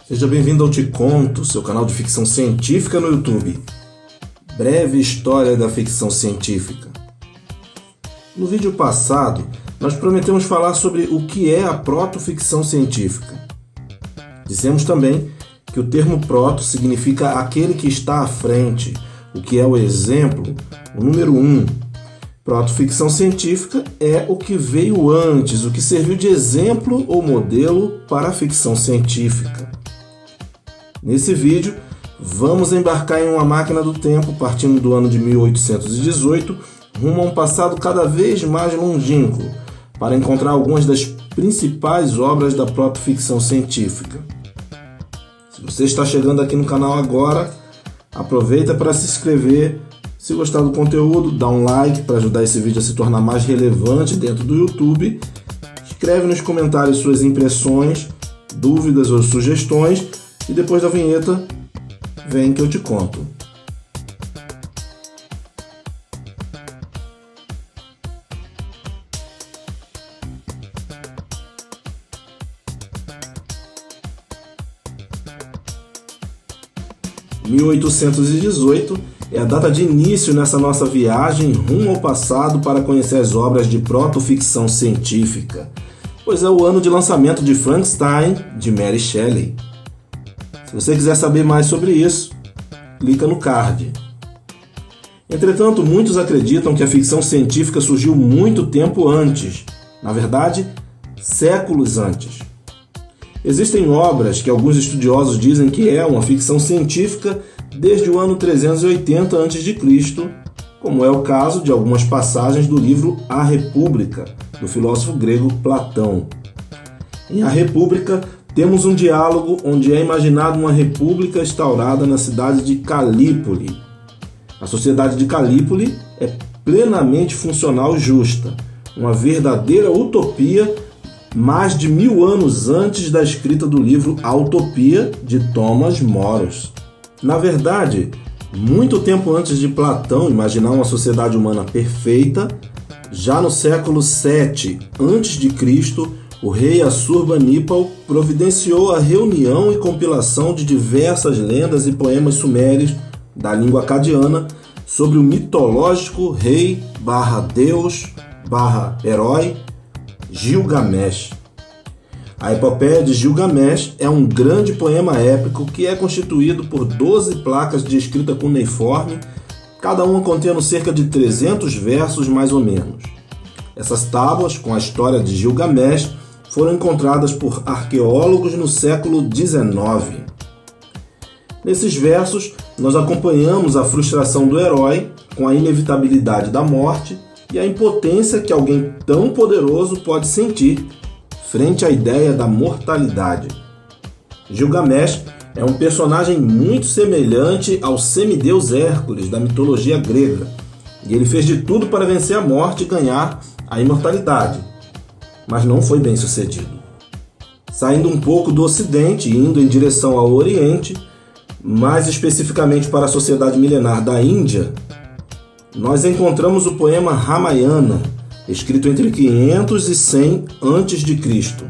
Seja bem-vindo ao Te Conto, seu canal de ficção científica no YouTube. Breve história da ficção científica. No vídeo passado, nós prometemos falar sobre o que é a proto-ficção científica. Dissemos também que o termo proto significa aquele que está à frente, o que é o exemplo, o número 1. Proto-ficção científica é o que veio antes, o que serviu de exemplo ou modelo para a ficção científica. Nesse vídeo, vamos embarcar em uma máquina do tempo partindo do ano de 1818 rumo a um passado cada vez mais longínquo para encontrar algumas das principais obras da proto-ficção científica. Se você está chegando aqui no canal agora, aproveita para se inscrever. Se gostar do conteúdo, dá um like para ajudar esse vídeo a se tornar mais relevante dentro do YouTube. Escreve nos comentários suas impressões, dúvidas ou sugestões. E depois da vinheta, vem que eu te conto. « 1818 é a data de início nessa nossa viagem rumo ao passado para conhecer as obras de proto-ficção científica, pois é o ano de lançamento de Frankenstein, de Mary Shelley. Se você quiser saber mais sobre isso, clica no card. Entretanto, muitos acreditam que a ficção científica surgiu muito tempo antes, na verdade, séculos antes. Existem obras que alguns estudiosos dizem que é uma ficção científica desde o ano 380 a.C., como é o caso de algumas passagens do livro A República, do filósofo grego Platão. Em A República, temos um diálogo onde é imaginada uma república instaurada na cidade de Calípoli. A sociedade de Calípoli é plenamente funcional e justa, uma verdadeira utopia mais de 1000 anos antes da escrita do livro A Utopia, de Thomas More. Na verdade, muito tempo antes de Platão imaginar uma sociedade humana perfeita, já no século VII a.C., o rei Assurbanipal providenciou a reunião e compilação de diversas lendas e poemas sumérios da língua acadiana sobre o mitológico rei/deus/herói Gilgamesh. A epopeia de Gilgamesh é um grande poema épico que é constituído por 12 placas de escrita cuneiforme, cada uma contendo cerca de 300 versos mais ou menos. Essas tábuas, com a história de Gilgamesh, foram encontradas por arqueólogos no século XIX. Nesses versos, nós acompanhamos a frustração do herói com a inevitabilidade da morte e a impotência que alguém tão poderoso pode sentir frente à ideia da mortalidade. Gilgamesh é um personagem muito semelhante ao semideus Hércules da mitologia grega, e ele fez de tudo para vencer a morte e ganhar a imortalidade, mas não foi bem sucedido. Saindo um pouco do Ocidente e indo em direção ao Oriente, mais especificamente para a sociedade milenar da Índia, nós encontramos o poema Ramayana, escrito entre 500 e 100 a.C.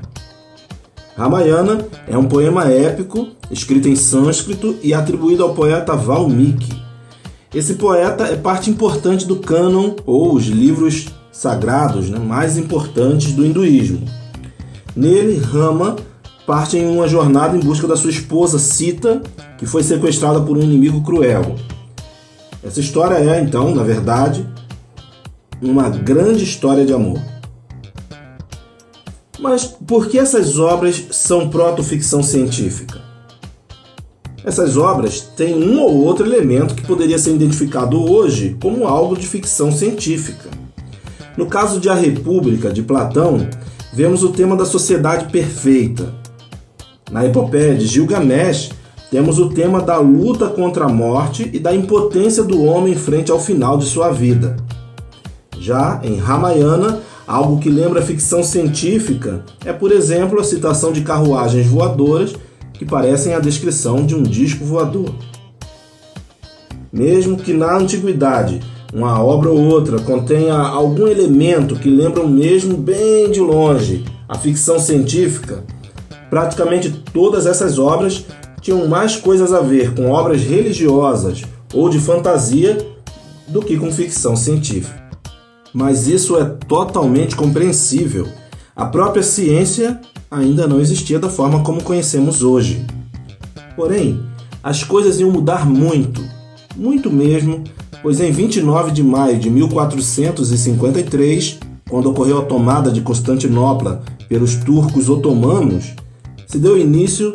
Ramayana é um poema épico, escrito em sânscrito e atribuído ao poeta Valmiki. Esse poeta é parte importante do cânon, ou os livros sagrados, mais importantes do hinduísmo. Nele, Rama parte em uma jornada em busca da sua esposa Sita, que foi sequestrada por um inimigo cruel. Essa história é, então, na verdade, uma grande história de amor. Mas por que essas obras são proto-ficção científica? Essas obras têm um ou outro elemento que poderia ser identificado hoje como algo de ficção científica. No caso de A República, de Platão, vemos o tema da sociedade perfeita. Na epopeia de Gilgamesh, temos o tema da luta contra a morte e da impotência do homem frente ao final de sua vida. Já em Ramayana, algo que lembra ficção científica é, por exemplo, a citação de carruagens voadoras que parecem a descrição de um disco voador. Mesmo que na antiguidade uma obra ou outra contenha algum elemento que lembra mesmo bem de longe a ficção científica, Praticamente todas essas obras tinham mais coisas a ver com obras religiosas ou de fantasia do que com ficção científica. Mas isso é totalmente compreensível. A própria ciência ainda não existia da forma como conhecemos hoje. Porém, as coisas iam mudar muito, muito mesmo, pois em 29 de maio de 1453, quando ocorreu a tomada de Constantinopla pelos turcos otomanos, se deu início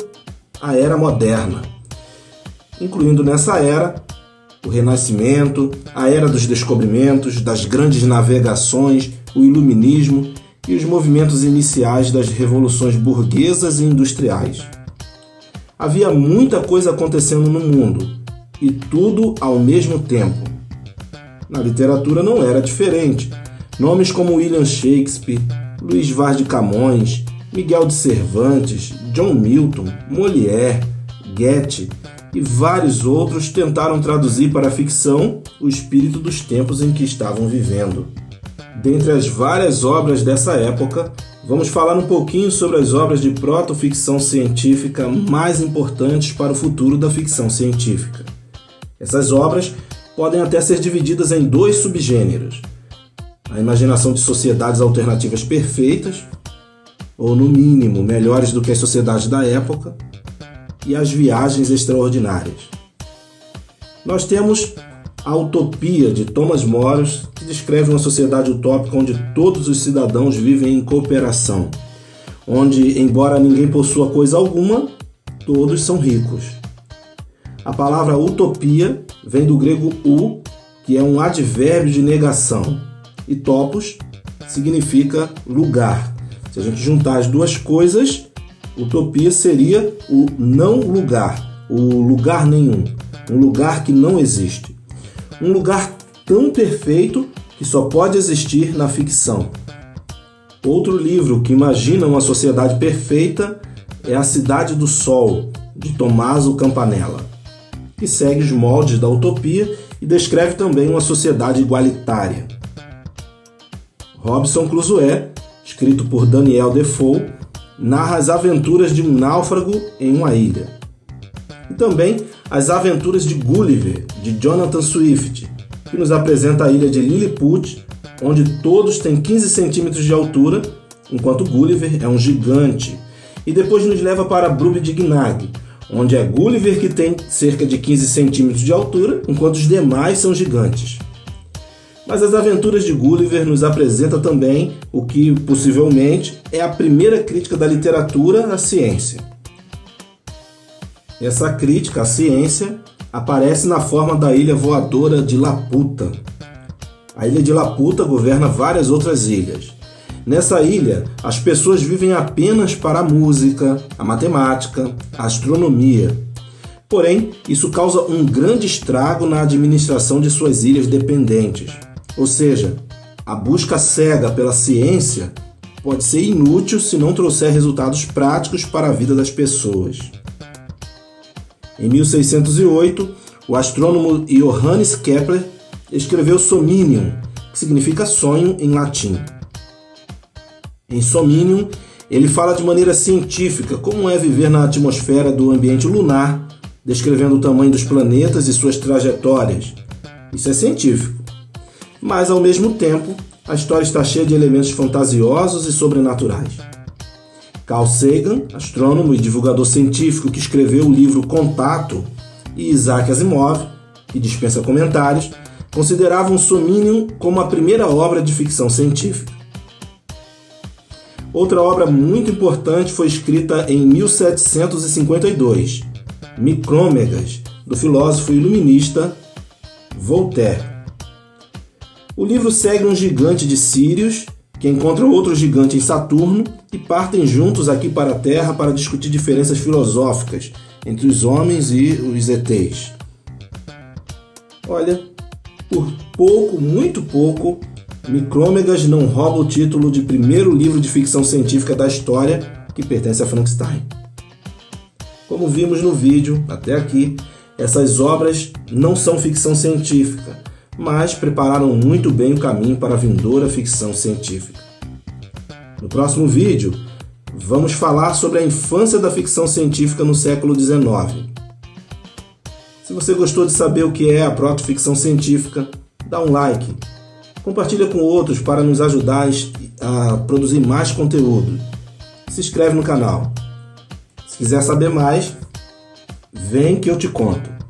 à Era Moderna, incluindo nessa era o Renascimento, a Era dos Descobrimentos, das grandes navegações, o Iluminismo e os movimentos iniciais das revoluções burguesas e industriais. Havia muita coisa acontecendo no mundo, e tudo ao mesmo tempo. Na literatura não era diferente. Nomes como William Shakespeare, Luís Vaz de Camões, Miguel de Cervantes, John Milton, Molière, Goethe e vários outros tentaram traduzir para a ficção o espírito dos tempos em que estavam vivendo. Dentre as várias obras dessa época, vamos falar um pouquinho sobre as obras de proto-ficção científica mais importantes para o futuro da ficção científica. Essas obras podem até ser divididas em dois subgêneros: a imaginação de sociedades alternativas perfeitas, ou no mínimo melhores do que as sociedades da época, e as viagens extraordinárias. Nós temos a Utopia, de Thomas More, que descreve uma sociedade utópica onde todos os cidadãos vivem em cooperação, onde, embora ninguém possua coisa alguma, todos são ricos. A palavra utopia vem do grego u, que é um advérbio de negação, e topos significa lugar. Se a gente juntar as duas coisas, utopia seria o não lugar, o lugar nenhum, um lugar que não existe. Um lugar tão perfeito que só pode existir na ficção. Outro livro que imagina uma sociedade perfeita é A Cidade do Sol, de Tommaso Campanella, que segue os moldes da utopia e descreve também uma sociedade igualitária. Robinson Crusoe, escrito por Daniel Defoe, narra as aventuras de um náufrago em uma ilha. E também As Aventuras de Gulliver, de Jonathan Swift, que nos apresenta a ilha de Lilliput, onde todos têm 15 centímetros de altura, enquanto Gulliver é um gigante. E depois nos leva para Brubidgnag, onde é Gulliver que tem cerca de 15 centímetros de altura, enquanto os demais são gigantes. Mas As Aventuras de Gulliver nos apresenta também o que, possivelmente, é a primeira crítica da literatura à ciência. Essa crítica à ciência aparece na forma da ilha voadora de Laputa. A ilha de Laputa governa várias outras ilhas. Nessa ilha, as pessoas vivem apenas para a música, a matemática, a astronomia. Porém, isso causa um grande estrago na administração de suas ilhas dependentes. Ou seja, a busca cega pela ciência pode ser inútil se não trouxer resultados práticos para a vida das pessoas. Em 1608, o astrônomo Johannes Kepler escreveu Somnium, que significa sonho em latim. Em Somnium, ele fala de maneira científica como é viver na atmosfera do ambiente lunar, descrevendo o tamanho dos planetas e suas trajetórias. Isso é científico. Mas, ao mesmo tempo, a história está cheia de elementos fantasiosos e sobrenaturais. Carl Sagan, astrônomo e divulgador científico que escreveu o livro Contato, e Isaac Asimov, que dispensa comentários, consideravam Somnium como a primeira obra de ficção científica. Outra obra muito importante foi escrita em 1752, Micrômegas, do filósofo iluminista Voltaire. O livro segue um gigante de Sírios, que encontra outro gigante em Saturno e partem juntos aqui para a Terra para discutir diferenças filosóficas entre os homens e os ETs. Olha, por pouco, muito pouco, Micrômegas não rouba o título de primeiro livro de ficção científica da história, que pertence a Frankenstein. Como vimos no vídeo, até aqui, essas obras não são ficção científica, mas prepararam muito bem o caminho para a vindoura ficção científica. No próximo vídeo, Vamos falar sobre a infância da ficção científica no século XIX. Se você gostou de saber o que é a protoficção científica, dá um like. Compartilha com outros para nos ajudar a produzir mais conteúdo. Se inscreve no canal. Se quiser saber mais, vem que eu te conto.